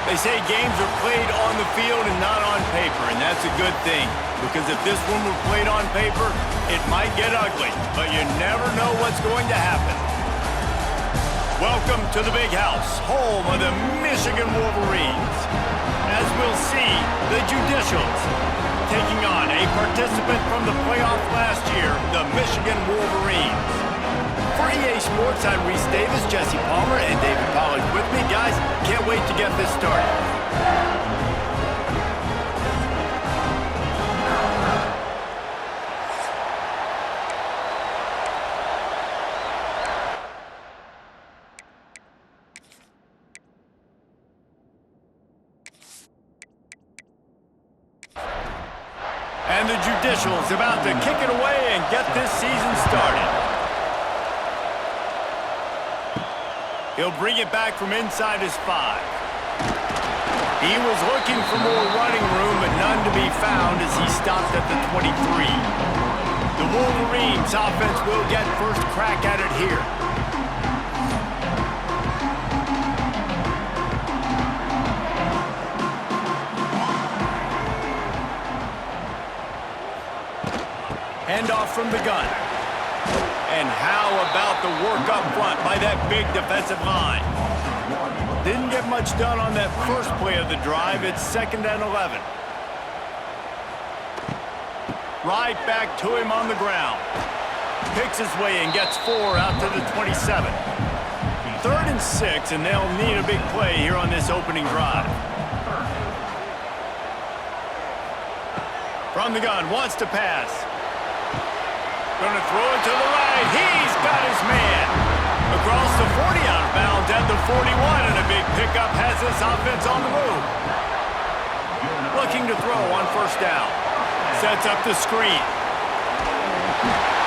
They say games are played on the field and not on paper, and that's a good thing. Because if this one were played on paper, it might get ugly, but you never know what's going to happen. Welcome to the Big House, home of the Michigan Wolverines. As we'll see, the Judicials taking on a participant from the playoff last year, the Michigan Wolverines. For EA Sports, I'm Reese Davis, Jesse Palmer, and David Pollard with me. Guys, can't wait to get this started. And the Judicials about to kick it away and get this season started. He'll bring it back from inside his 5. He was looking for more running room, but none to be found as he stopped at the 23. The Wolverines offense will get first crack at it here. Handoff from the gun. And how about the work up front by that big defensive line? Didn't get much done on that first play of the drive. It's 2nd and 11. Right back to him on the ground. Picks his way and gets 4 out to the 27. 3rd and 6, and they'll need a big play here on this opening drive. From the gun, wants to pass. Gonna throw it to the right. He's got his man. Across the 40, out of bounds at the 41, and a big pickup has this offense on the move. Looking to throw on first down. Sets up the screen.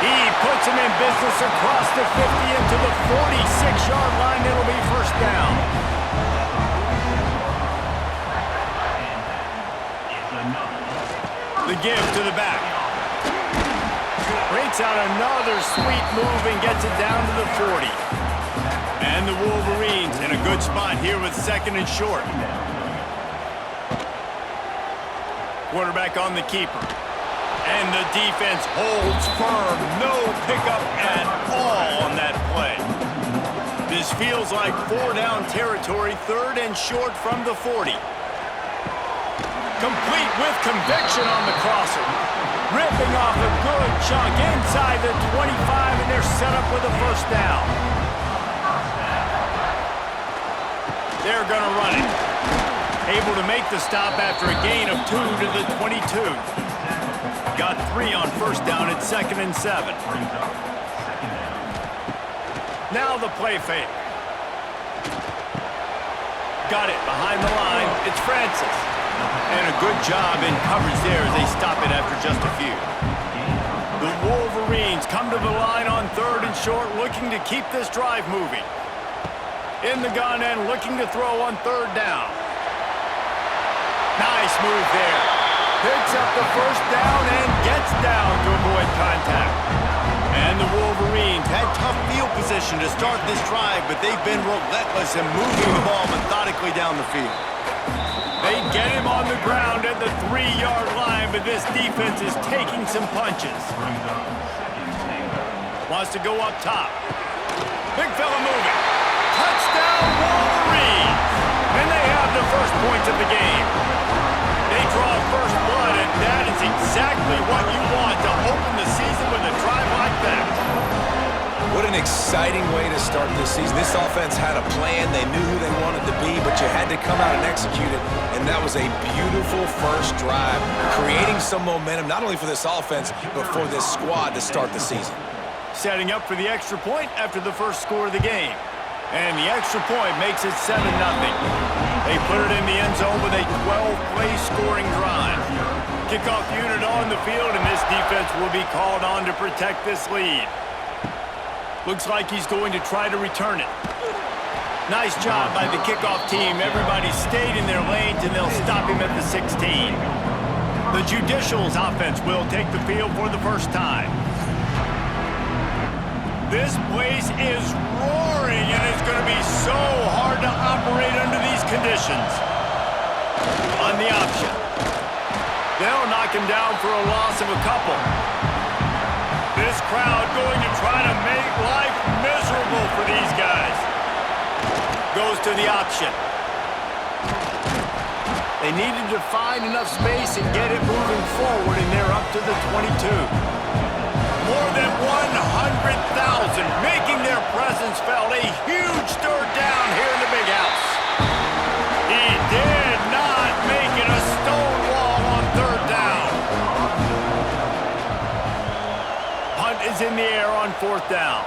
He puts him in business across the 50 into the 46-yard line. It'll be first down. The give to the back. Breaks out another sweet move and gets it down to the 40. And the Wolverines in a good spot here with 2nd and short. Quarterback on the keeper. And the defense holds firm. No pickup at all on that play. This feels like 4-down territory, 3rd and short from the 40. Complete with conviction on the crosser. Ripping off a good chunk inside the 25, and they're set up with a first down. They're going to run it. Able to make the stop after a gain of 2 to the 22. Got 3 on first down at 2nd and 7. Now the play fake. Got it behind the line. It's Francis. And a good job in coverage there as they stop it after just a few. The Wolverines come to the line on 3rd and short, looking to keep this drive moving. In the gun and looking to throw on 3rd down. Nice move there. Picks up the first down and gets down to avoid contact. And the Wolverines had tough field position to start this drive, but they've been relentless in moving the ball methodically down the field. They get him on the ground at the 3-yard line, but this defense is taking some punches. Wants to go up top. Big fella moving. Touchdown Wolverines! And they have the first points of the game. They draw first blood, and that is exactly what you want to open the season with a drive like that. What an exciting way to start this season. This offense had a plan. They knew who they wanted to be, but you had to come out and execute it. And that was a beautiful first drive, creating some momentum, not only for this offense, but for this squad to start the season. Setting up for the extra point after the first score of the game. And the extra point makes it 7-0. They put it in the end zone with a 12-play scoring drive. Kickoff unit on the field, and this defense will be called on to protect this lead. Looks like he's going to try to return it. Nice job by the kickoff team. Everybody stayed in their lanes, and they'll stop him at the 16. The Judicials offense will take the field for the first time. This place is roaring, and it's going to be so hard to operate under these conditions. On the option. They'll knock him down for a loss of a couple. This crowd going to try to make life miserable for these guys. Goes to the option. They needed to find enough space and get it moving forward, and they're up to the 22. More than 100,000 making their presence felt. A huge third down here in the big house. He did not make it a stone wall on third down. Hunt is in the air on fourth down.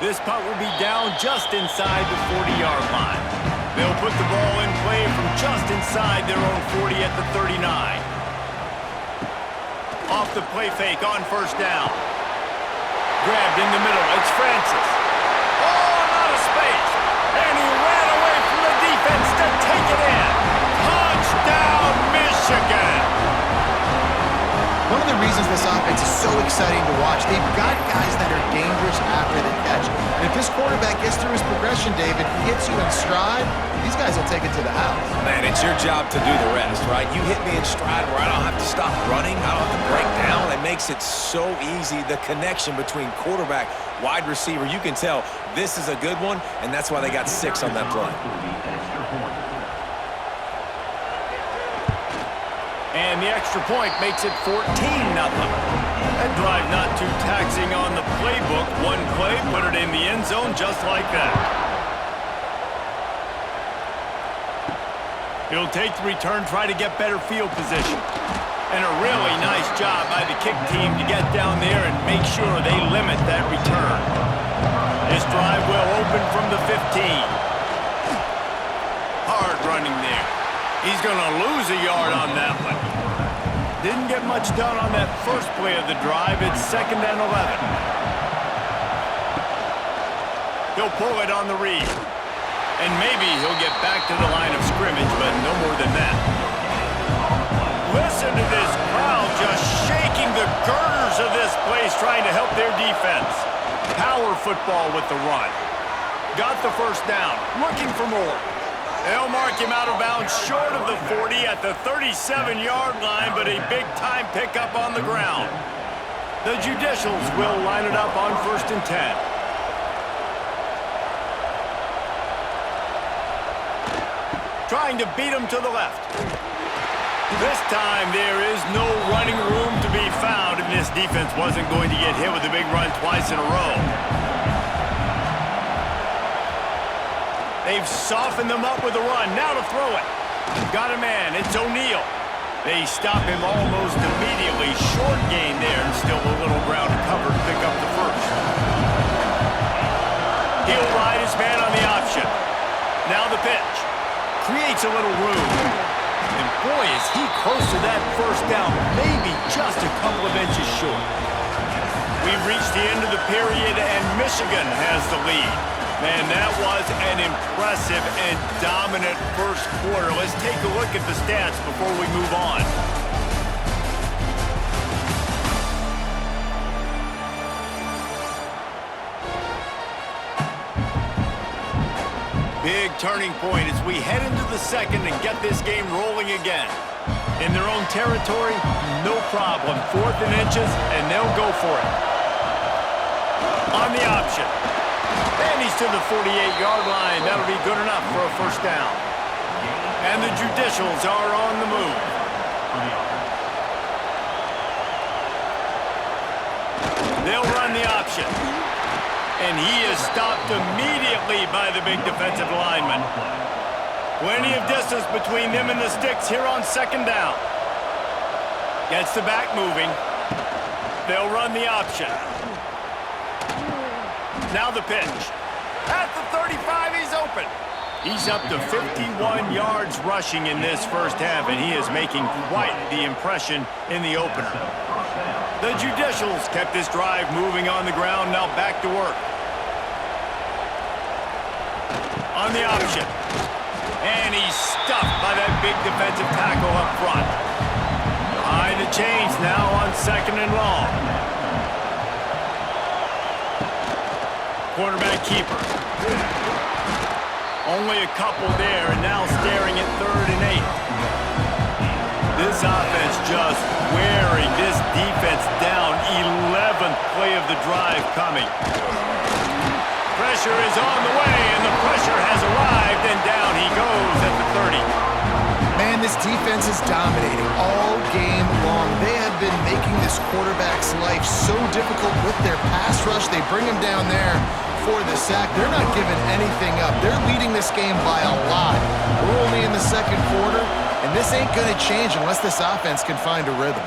This punt will be down just inside the 40-yard line. They'll put the ball in play from just inside their own 40 at the 39. Off the play fake on first down. Grabbed in the middle. It's Francis. Oh, out of space. And he ran away from the defense to take it in. Touchdown, Michigan. One of the reasons this offense is so exciting to watch, they've got guys that are dangerous after the catch. And if this quarterback gets through his progression, David, hits you in stride, these guys will take it to the house. Man, it's your job to do the rest, right? You hit me in stride where I don't have to stop running. I don't have to break down. It makes it so easy. The connection between quarterback, wide receiver, you can tell this is a good one, and that's why they got 6 on that play. And the extra point makes it 14-0. That drive not too taxing on the playbook. One play, put it in the end zone just like that. He'll take the return, try to get better field position. And a really nice job by the kick team to get down there and make sure they limit that return. This drive will open from the 15. Hard running there. He's going to lose a yard on that one. Didn't get much done on that first play of the drive. It's 2nd and 11. He'll pull it on the read. And maybe he'll get back to the line of scrimmage, but no more than that. Listen to this crowd just shaking the girders of this place, trying to help their defense. Power football with the run. Got the first down, looking for more. They'll mark him out of bounds short of the 40 at the 37-yard line, but a big-time pickup on the ground. The Judicials will line it up on 1st and 10. Trying to beat him to the left. This time there is no running room to be found, and this defense wasn't going to get hit with a big run twice in a row. They've softened them up with a run. Now to throw it. Got a man. It's O'Neal. They stop him almost immediately. Short gain there, and still a little ground to cover to pick up the first. He'll ride his man on the option. Now the pitch. Creates a little room. And boy, is he close to that first down. Maybe just a couple of inches short. We've reached the end of the period, and Michigan has the lead. Man, that was an impressive and dominant first quarter. Let's take a look at the stats before we move on. Big turning point as we head into the second and get this game rolling again. In their own territory, no problem. 4th and inches, and they'll go for it. On the option. And he's to the 48-yard line. That'll be good enough for a first down. And the Judicials are on the move. They'll run the option. And he is stopped immediately by the big defensive lineman. Plenty of distance between them and the sticks here on 2nd down. Gets the back moving. They'll run the option. Now the pitch. At the 35, he's open. He's up to 51 yards rushing in this first half, and he is making quite the impression in the opener. The Judicials kept this drive moving on the ground, now back to work. On the option. And he's stuffed by that big defensive tackle up front. Behind the chains now on 2nd and long. Quarterback keeper. Only a couple there, and now staring at 3rd and 8. This offense just wearing this defense down. 11th play of the drive coming. Pressure is on the way, and the pressure has arrived, and down he goes at the 30. Man, this defense is dominating all game long. They have been making this quarterback's life so difficult with their pass rush. They bring him down there for the sack. They're not giving anything up. They're leading this game by a lot. We're only in the 2nd quarter, and this ain't going to change unless this offense can find a rhythm.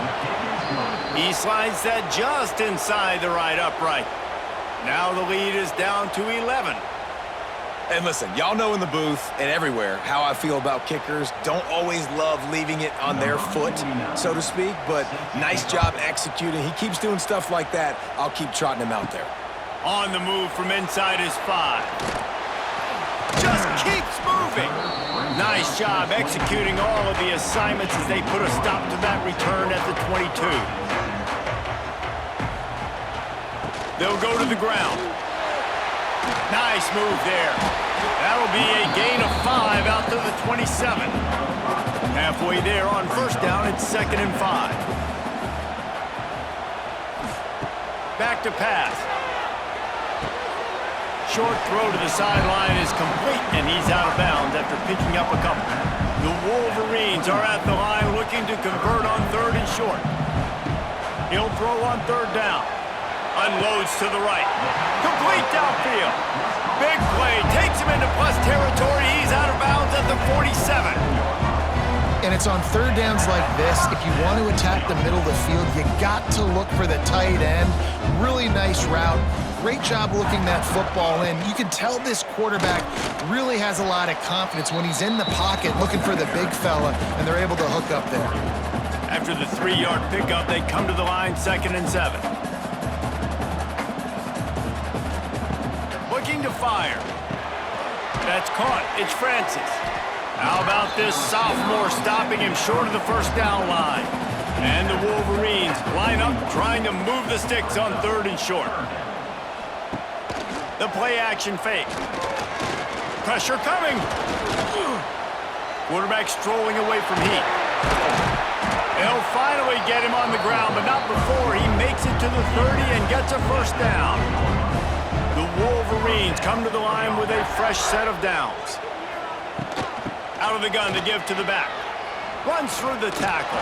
He slides that just inside the right upright. Now the lead is down to 11. And listen, y'all know in the booth and everywhere how I feel about kickers. Don't always love leaving it on their foot, so to speak, but nice job executing. He keeps doing stuff like that. I'll keep trotting him out there. On the move from inside his 5. Just keeps moving. Nice job executing all of the assignments as they put a stop to that return at the 22. They'll go to the ground. Nice move there. That'll be a gain of 5 out to the 27. Halfway there on 1st down, it's 2nd and 5. Back to pass. Short throw to the sideline is complete, and he's out of bounds after picking up a couple. The Wolverines are at the line looking to convert on 3rd and short. He'll throw on 3rd down. Unloads to the right. Complete downfield. Big play. Takes him into plus territory. He's out of bounds at the 47. And it's on 3rd downs like this. If you want to attack the middle of the field, you got to look for the tight end. Really nice route. Great job looking that football in. You can tell this quarterback really has a lot of confidence when he's in the pocket looking for the big fella, and they're able to hook up there. After the 3-yard pickup, they come to the line 2nd and 7. Looking to fire. That's caught. It's Francis. How about this sophomore stopping him short of the 1st down line? And the Wolverines line up trying to move the sticks on 3rd and short. The play-action fake. Pressure coming. Quarterback strolling away from heat. They'll finally get him on the ground, but not before he makes it to the 30 and gets a 1st down. The Wolverines come to the line with a fresh set of downs. Out of the gun to give to the back. Runs through the tackle.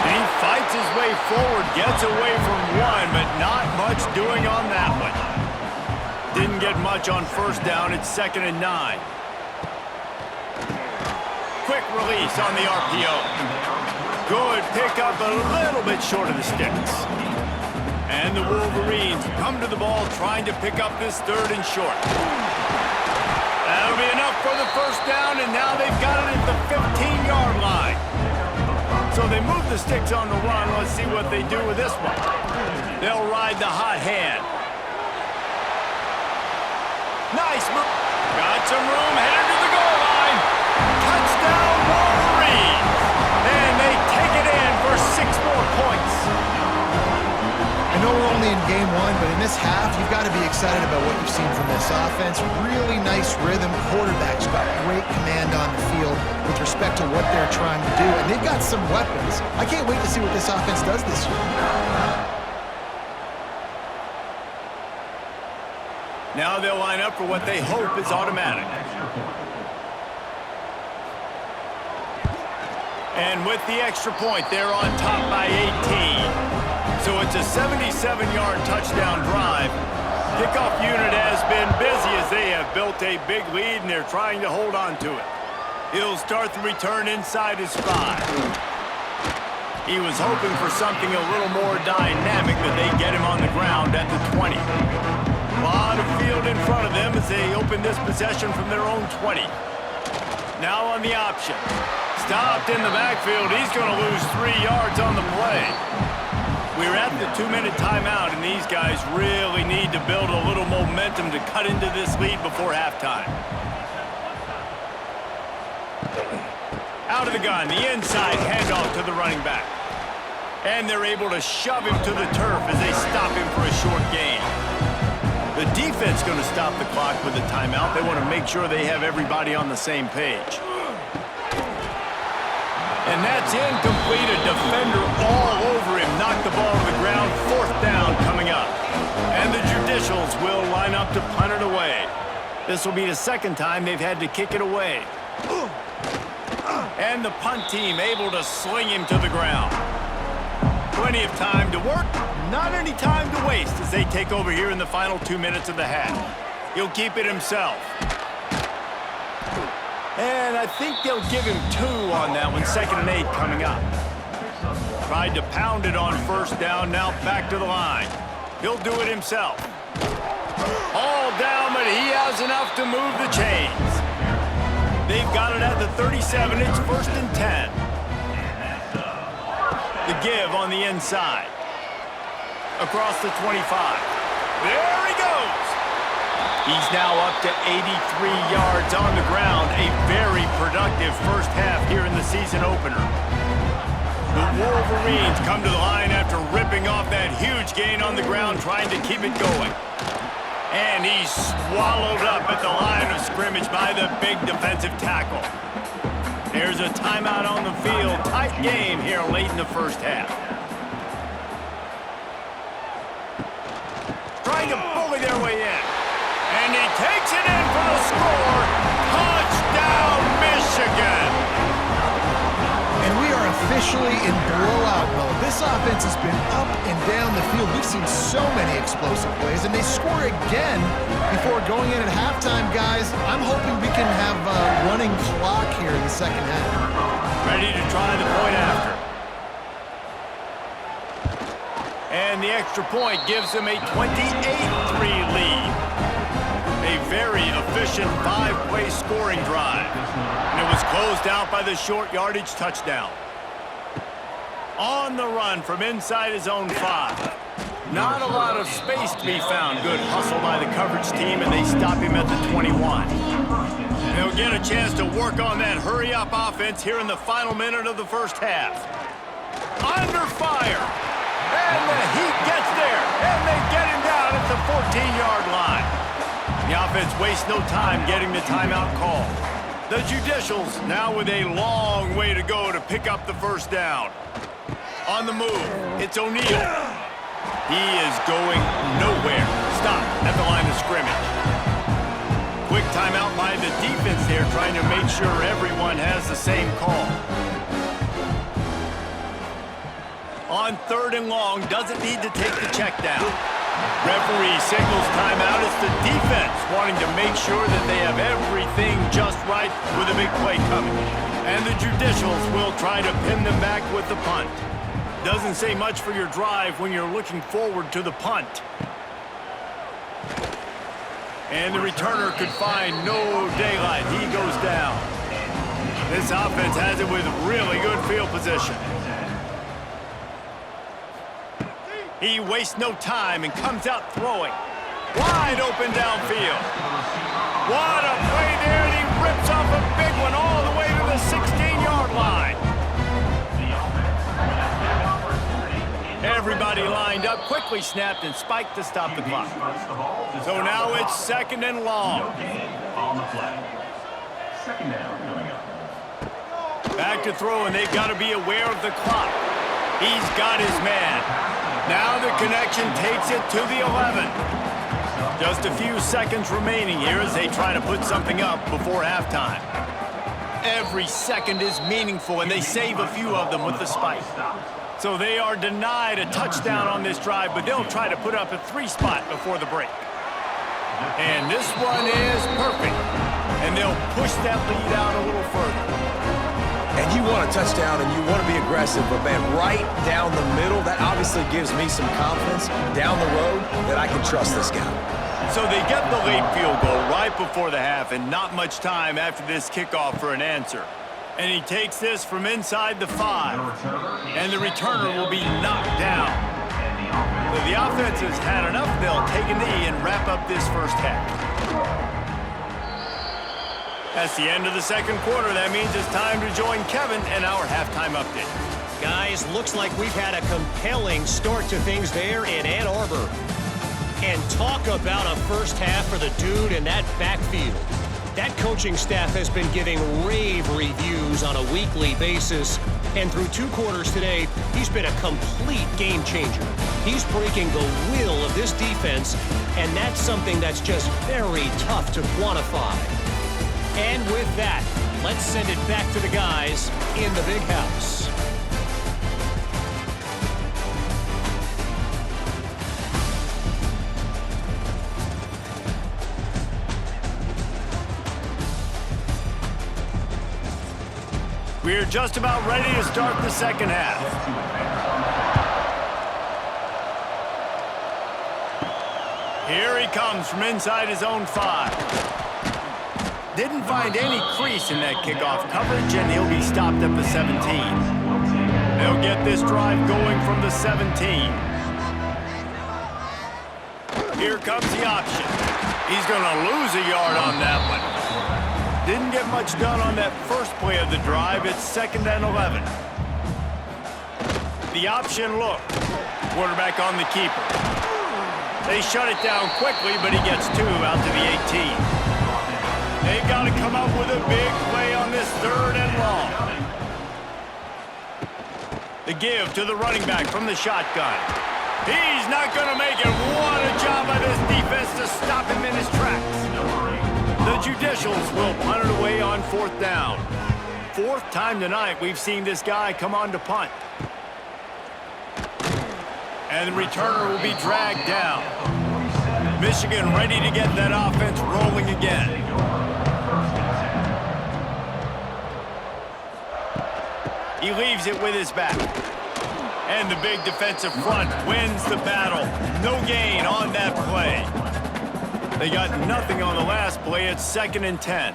And he fights his way forward, gets away from one, but not much doing on that one. Didn't get much on 1st down. It's 2nd and 9. Quick release on the RPO. Good pickup, a little bit short of the sticks. And the Wolverines come to the ball trying to pick up this 3rd and short. That'll be enough for the 1st down, and now they've got it at the 15-yard line. So they move the sticks on the run. Let's see what they do with this one. They'll ride the hot hand. Nice move. Got some room, headed to the goal line. Touchdown, Wolverines. And they take it in for 6 more points. I know we're only in game 1, but in this half, you've got to be excited about what you've seen from this offense. Really nice rhythm. Quarterback's got great command on the field with respect to what they're trying to do. And they've got some weapons. I can't wait to see what this offense does this year. Now they'll line up for what they hope is automatic. And with the extra point, they're on top by 18. So it's a 77-yard touchdown drive. Kickoff unit has been busy as they have built a big lead, and they're trying to hold on to it. He'll start the return inside his 5. He was hoping for something a little more dynamic, but they get him on the ground at the 20. A lot of field in front of them as they open this possession from their own 20. Now on the option. Stopped in the backfield. He's going to lose 3 yards on the play. We're at the 2-minute timeout, and these guys really need to build a little momentum to cut into this lead before halftime. Out of the gun, the inside handoff to the running back. And they're able to shove him to the turf as they stop him for a short gain. The defense going to stop the clock with a timeout. They want to make sure they have everybody on the same page. And that's incomplete. A defender all over him. Knocked the ball to the ground. 4th down coming up. And the Judicials will line up to punt it away. This will be the 2nd time they've had to kick it away. And the punt team able to sling him to the ground. Plenty of time to work. Not any time to waste as they take over here in the final 2 minutes of the half. He'll keep it himself. And I think they'll give him 2 on that one. 2nd and 8 coming up. Tried to pound it on 1st down. Now back to the line. He'll do it himself. All down, but he has enough to move the chains. They've got it at the 37. It's 1st and 10. The give on the inside. Across the 25. There he goes. He's now up to 83 yards on the ground. A very productive first half here in the season opener. The Wolverines come to the line after ripping off that huge gain on the ground, trying to keep it going. And he's swallowed up at the line of scrimmage by the big defensive tackle. There's a timeout on the field. Tight game here late in the first half. Trying to bully their way in. And he takes it in for the score. Touchdown, Michigan! And we are officially in blowout mode. This offense has been up and down the field. We've seen so many explosive plays, and they score again before going in at halftime, guys. I'm hoping we can have a running clock here in the 2nd half. Ready to try the point after. And the extra point gives them a 28-3 lead. A very efficient 5-play scoring drive. And it was closed out by the short yardage touchdown. On the run from inside his own 5. Not a lot of space to be found. Good hustle by the coverage team, and they stop him at the 21. They'll get a chance to work on that hurry-up offense here in the final minute of the first half. Under fire. And the Heat gets there, and they get him down at the 14-yard line. The offense wastes no time getting the timeout call. The Judicials now with a long way to go to pick up the 1st down. On the move, it's O'Neal. He is going nowhere. Stop at the line of scrimmage. Quick timeout by the defense there, trying to make sure everyone has the same call. On 3rd and long, doesn't need to take the check down. Referee signals timeout. It's the defense wanting to make sure that they have everything just right with a big play coming. And the Judicials will try to pin them back with the punt. Doesn't say much for your drive when you're looking forward to the punt. And the returner could find no daylight. He goes down. This offense has it with really good field position. He wastes no time and comes out throwing. Wide open downfield. What a play there, and he rips off a big one all the way to the 16-yard line. Everybody lined up, quickly snapped and spiked to stop the clock. So now it's 2nd and long. Back to throw, and they've got to be aware of the clock. He's got his man. Now the connection takes it to the 11. Just a few seconds remaining here as they try to put something up before halftime. Every second is meaningful, and they save a few of them with the spike. So they are denied a touchdown on this drive, but they'll try to put up a 3-spot before the break. And this one is perfect. And they'll push that lead out a little further. And you want a touchdown and you want to be aggressive, but man, right down the middle, that obviously gives me some confidence down the road that I can trust this guy. So they get the late field goal right before the half, and not much time after this kickoff for an answer. And he takes this from inside the 5. And the returner will be knocked down. So the offense has had enough. They'll take a knee and wrap up this first half. That's the end of the 2nd quarter. That means it's time to join Kevin and our halftime update. Guys, looks like we've had a compelling start to things there in Ann Arbor. And talk about a first half for the dude in that backfield. That coaching staff has been giving rave reviews on a weekly basis. And through 2 quarters today, he's been a complete game changer. He's breaking the will of this defense, and that's something that's just very tough to quantify. And with that, let's send it back to the guys in the big house. We're just about ready to start the second half. Here he comes from inside his own 5. Didn't find any crease in that kickoff coverage, and he'll be stopped at the 17. They'll get this drive going from the 17. Here comes the option. He's going to lose a yard on that one. Didn't get much done on that first play of the drive. It's 2nd and 11. The option look. Quarterback on the keeper. They shut it down quickly, but he gets 2 out to the 18. They've got to come up with a big play on this 3rd and long. The give to the running back from the shotgun. He's not going to make it. What a job by this defense to stop him in his tracks. The Judicials will punt it away on 4th down. 4th time tonight we've seen this guy come on to punt. And the returner will be dragged down. Michigan ready to get that offense rolling again. He leaves it with his back. And the big defensive front wins the battle. No gain on that play. They got nothing on the last play. It's 2nd and 10.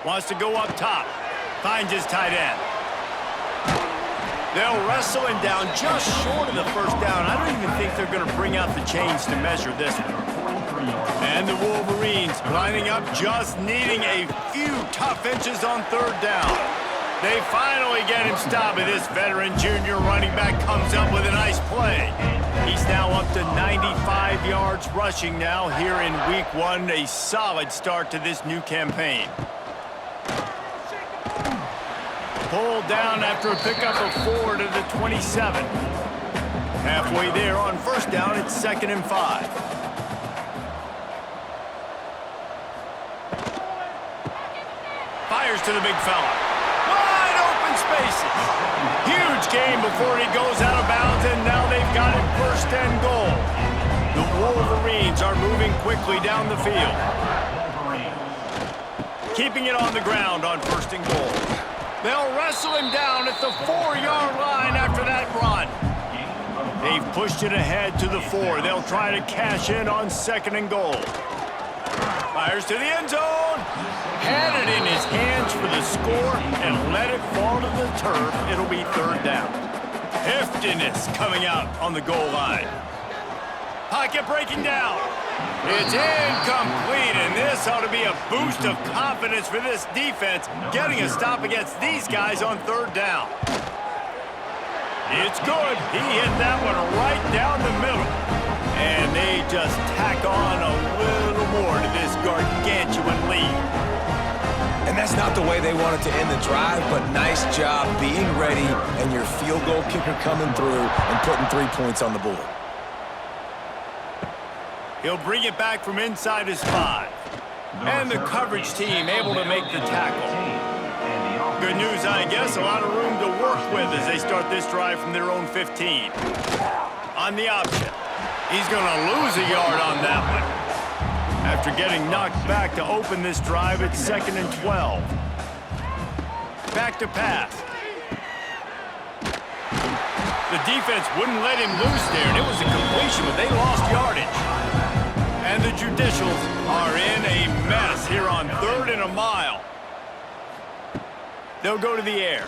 Wants to go up top. Finds his tight end. They'll wrestle him down just short of the first down. I don't even think they're going to bring out the chains to measure this one. And the Wolverines lining up, just needing a few tough inches on 3rd down. They finally get him stopped, and this veteran junior running back comes up with a nice play. He's now up to 95 yards rushing now here in week 1. A solid start to this new campaign. Pulled down after a pickup of 4 to the 27. Halfway there on 1st down, it's 2nd and 5. Fires to the big fella. Wide open spaces. Huge game before he goes out of bounds, and now they've got it 1st and goal. The Wolverines are moving quickly down the field. Keeping it on the ground on 1st and goal. They'll wrestle him down at the 4-yard line after that run. They've pushed it ahead to the 4. They'll try to cash in on 2nd and goal. Fires to the end zone. Had it in his hands for the score and let it fall to the turf. It'll be 3rd down. Heftiness coming out on the goal line. Pocket breaking down. It's incomplete, and this ought to be a boost of confidence for this defense, getting a stop against these guys on 3rd down. It's good. He hit that one right down the middle. And they just tack on a little more to this gargantuan lead. And that's not the way they wanted to end the drive, but nice job being ready and your field goal kicker coming through and putting 3 points on the board. He'll bring it back from inside his 5. And the coverage team able to make the tackle. Good news, I guess, a lot of room to work with as they start this drive from their own 15. On the option. He's going to lose a yard on that one. After getting knocked back to open this drive, it's 2nd and 12. Back to pass. The defense wouldn't let him loose there, and it was a completion, but they lost yardage. And the Judicials are in a mess here on 3rd and a mile. They'll go to the air.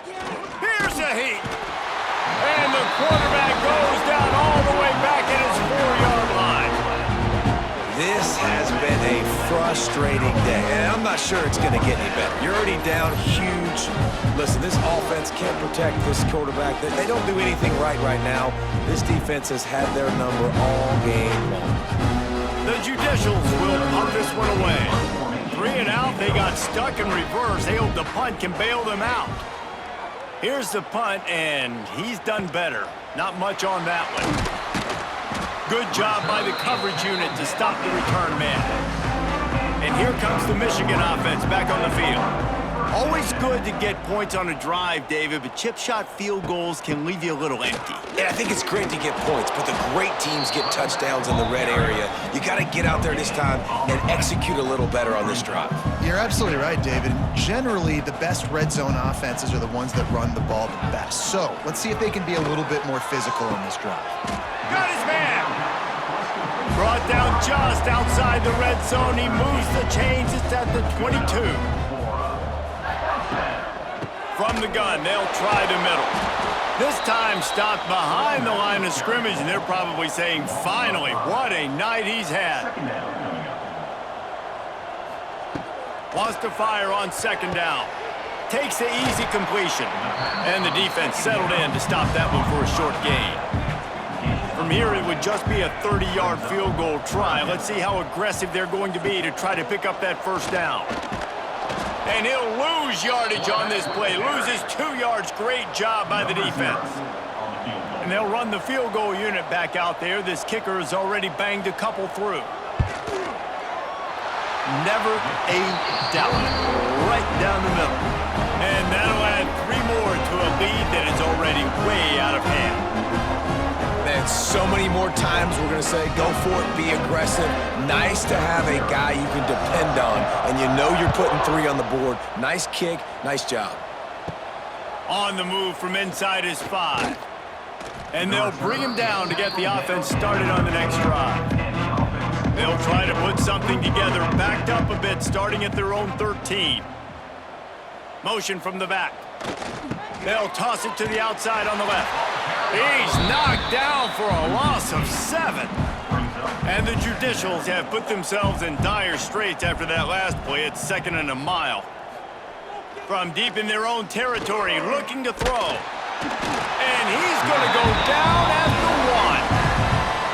Here's a heat. And the quarterback goes down all the way back at his 4-yard line. This has been a frustrating day, and I'm not sure it's going to get any better. You're already down huge. Listen, this offense can't protect this quarterback. They don't do anything right now. This defense has had their number all game long. The Judicials will punt this one away. 3 and out, they got stuck in reverse. They hope the punt can bail them out. Here's the punt, and he's done better. Not much on that one. Good job by the coverage unit to stop the return man. And here comes the Michigan offense back on the field. Always good to get points on a drive, David, but chip shot field goals can leave you a little empty. Yeah, I think it's great to get points, but the great teams get touchdowns in the red area. You got to get out there this time and execute a little better on this drive. You're absolutely right, David. Generally, the best red zone offenses are the ones that run the ball the best. So let's see if they can be a little bit more physical on this drive. Got his man! Brought down just outside the red zone. He moves the chains. It's at the 22. From the gun, they'll try the middle. This time stopped behind the line of scrimmage, and they're probably saying, finally, what a night he's had. Wants to fire on second down. Takes the easy completion. And the defense settled in to stop that one for a short gain. From here, it would just be a 30-yard field goal try. Let's see how aggressive they're going to be to try to pick up that first down. And he'll lose yardage on this play. Loses 2 yards. Great job by the defense. And they'll run the field goal unit back out there. This kicker has already banged a couple through. Never a doubt. Right down the middle. And that'll add 3 more to a lead that is already way out of hand. Man, so many more times we're going to say, go for it, be aggressive. Nice to have a guy you can depend on, and you know you're putting 3 on the board. Nice kick, nice job. On the move from inside his 5. And they'll bring him down to get the offense started on the next drive. They'll try to put something together, backed up a bit, starting at their own 13. Motion from the back. They'll toss it to the outside on the left. He's knocked down for a loss of 7. And the Judicials have put themselves in dire straits after that last play. It's 2nd and a mile. From deep in their own territory, looking to throw. And he's going to go down at the 1.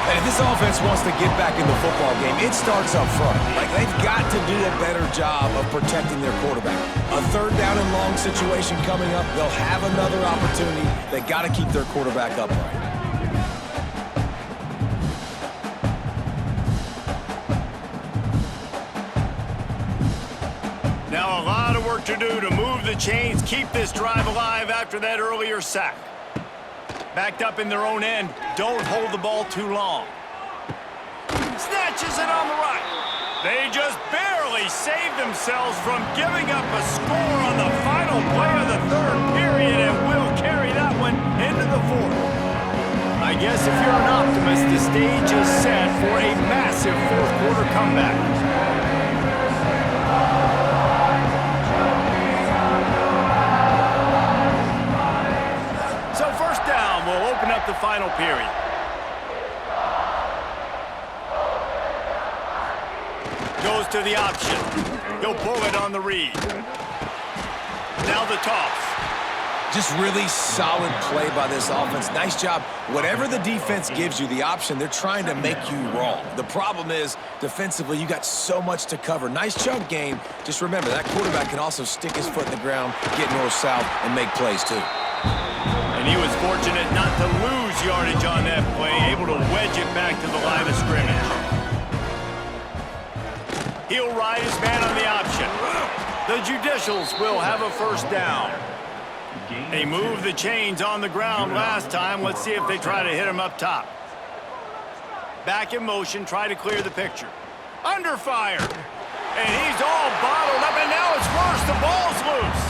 And if this offense wants to get back in the football game, it starts up front. Like, they've got to do a better job of protecting their quarterback. A 3rd down and long situation coming up. They'll have another opportunity. They got to keep their quarterback upright. Now a lot of work to do to move the chains, keep this drive alive after that earlier sack. Backed up in their own end. Don't hold the ball too long. Snatches it on the right. They just barely saved themselves from giving up a score on the final play of the 3rd period and will carry that one into the 4th. I guess if you're an optimist, the stage is set for a massive 4th quarter comeback. So first down will open up the final period. Goes to the option. He'll pull it on the read. Now the toss. Just really solid play by this offense. Nice job. Whatever the defense gives you, the option, they're trying to make you wrong. The problem is, defensively, you got so much to cover. Nice chunk game. Just remember, that quarterback can also stick his foot in the ground, get north-south, and make plays too. And he was fortunate not to lose yardage on that play, able to wedge it back to the line of scrimmage. He'll ride his man on the option. The Judicials will have a first down. They moved the chains on the ground last time. Let's see if they try to hit him up top. Back in motion, try to clear the picture. Under fire. And he's all bottled up, and now it's worse. The ball's loose.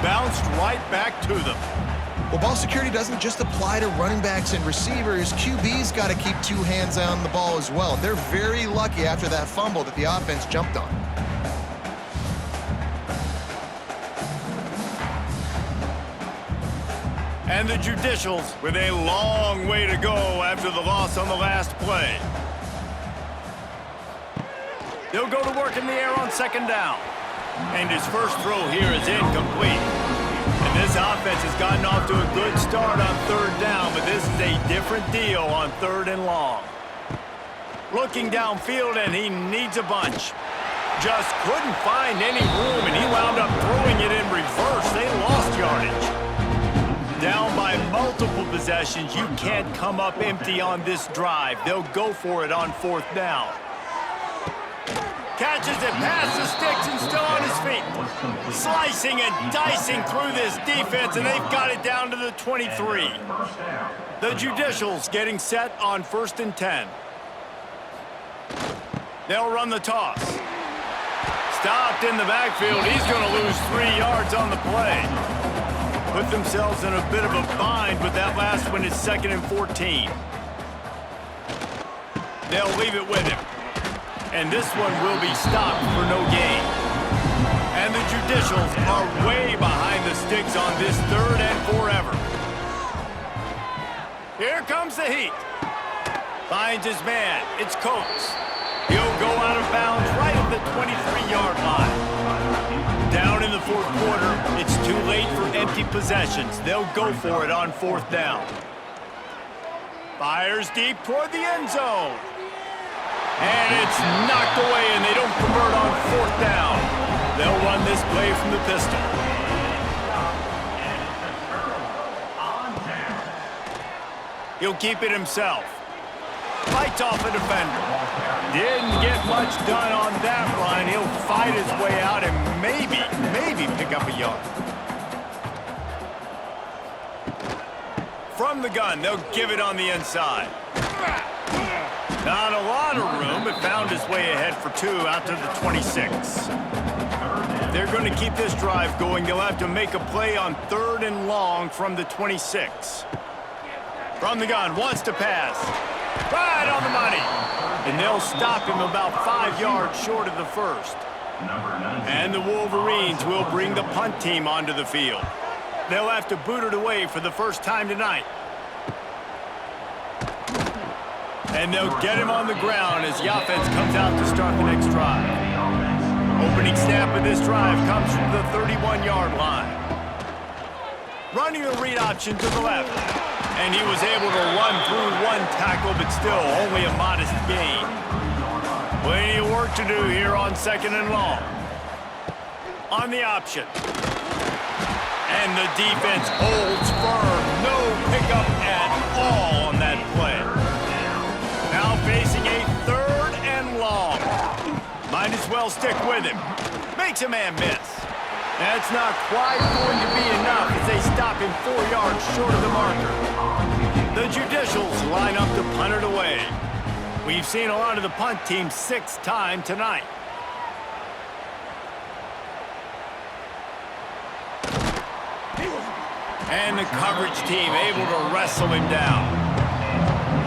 Bounced right back to them. Well, ball security doesn't just apply to running backs and receivers. QB's got to keep 2 hands on the ball as well. They're very lucky after that fumble that the offense jumped on. And the Judicials with a long way to go after the loss on the last play. They'll go to work in the air on second down. And his first throw here is incomplete. And this offense has gotten off to a good start on third down, but this is a different deal on third and long. Looking downfield, and he needs a bunch. Just couldn't find any room, and he wound up throwing it in reverse. They lost yardage. Down by multiple possessions, you can't come up empty on this drive. They'll go for it on fourth down. Catches it past the sticks and still on his feet. Slicing and dicing through this defense, and they've got it down to the 23. The Judicials getting set on 1st and 10. They'll run the toss. Stopped in the backfield. He's going to lose 3 yards on the play. Put themselves in a bit of a bind, but that last one is 2nd and 14. They'll leave it with him. And this one will be stopped for no gain. And the Judicials are way behind the sticks on this 3rd and forever. Here comes the heat. Finds his man. It's Coates. He'll go out of bounds right at the 23-yard line. Down in the 4th quarter, it's too late for empty possessions. They'll go for it on 4th down. Fires deep toward the end zone. And it's knocked away, and they don't convert on 4th down. They'll run this play from the pistol. He'll keep it himself. Fights off a defender. Didn't get much done on that run. He'll fight his way out and maybe pick up a yard. From the gun, they'll give it on the inside. Not a lot of room, but found his way ahead for 2 out to the 26. If they're going to keep this drive going, they'll have to make a play on 3rd and long from the 26. From the gun, wants to pass. Right on the money. And they'll stop him about 5 yards short of the 1st. And the Wolverines will bring the punt team onto the field. They'll have to boot it away for the first time tonight. And they'll get him on the ground as the offense comes out to start the next drive. Opening snap of this drive comes from the 31-yard line. Running a read option to the left. And he was able to run through 1 tackle, but still only a modest gain. Plenty of work to do here on 2nd and long. On the option. And the defense holds firm. No pickup at all on that play. Now facing a 3rd and long. Might as well stick with him. Makes a man miss. That's not quite going to be enough as they stop him 4 yards short of the marker. The Judicials line up to punt it away. We've seen a lot of the punt team 6th time tonight. And the coverage team able to wrestle him down.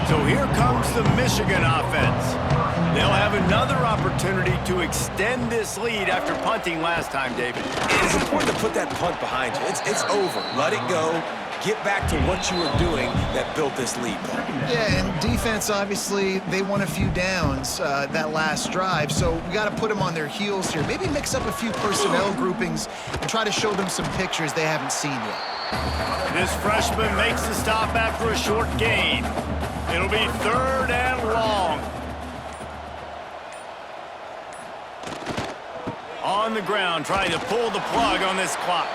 So here comes the Michigan offense. They'll have another opportunity to extend this lead after punting last time, David. It's important to put that punt behind you. It's over. Let it go. Get back to what you were doing that built this lead. Yeah, and defense, obviously, they won a few downs that last drive, so we got to put them on their heels here. Maybe mix up a few personnel groupings and try to show them some pictures they haven't seen yet. This freshman makes the stop after a short gain. It'll be 3rd and long. On the ground, trying to pull the plug on this clock.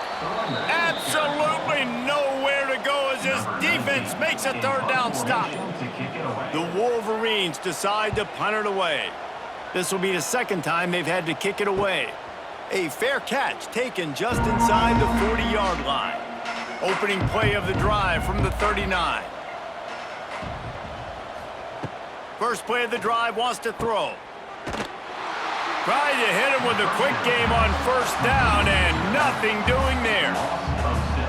Absolutely nowhere to go as this defense makes a 3rd down stop. The Wolverines decide to punt it away. This will be the 2nd time they've had to kick it away. A fair catch taken just inside the 40-yard line. Opening play of the drive from the 39. First play of the drive, wants to throw. Tried to hit him with a quick game on 1st down, and nothing doing there.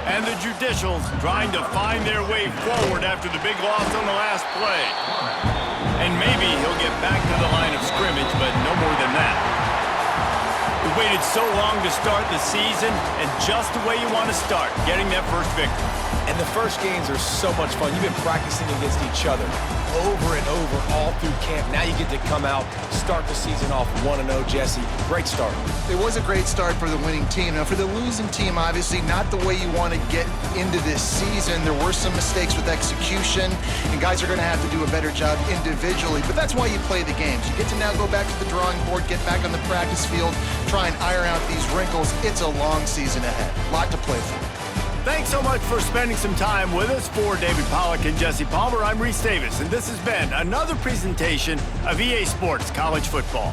And the Judicials trying to find their way forward after the big loss on the last play. And maybe he'll get back to the line of scrimmage, but no more than that. We waited so long to start the season, and just the way you want to start, getting that first victory. And the first games are so much fun. You've been practicing against each other over and over all through camp. Now you get to come out, start the season off 1-0, Jesse. Great start. It was a great start for the winning team. Now, for the losing team, obviously not the way you want to get into this season. There were some mistakes with execution, and guys are going to have to do a better job individually. But that's why you play the games. You get to now go back to the drawing board, get back on the practice field, try and iron out these wrinkles. It's a long season ahead. A lot to play for. Thanks so much for spending some time with us. For David Pollack and Jesse Palmer, I'm Reese Davis, and this has been another presentation of EA Sports College Football.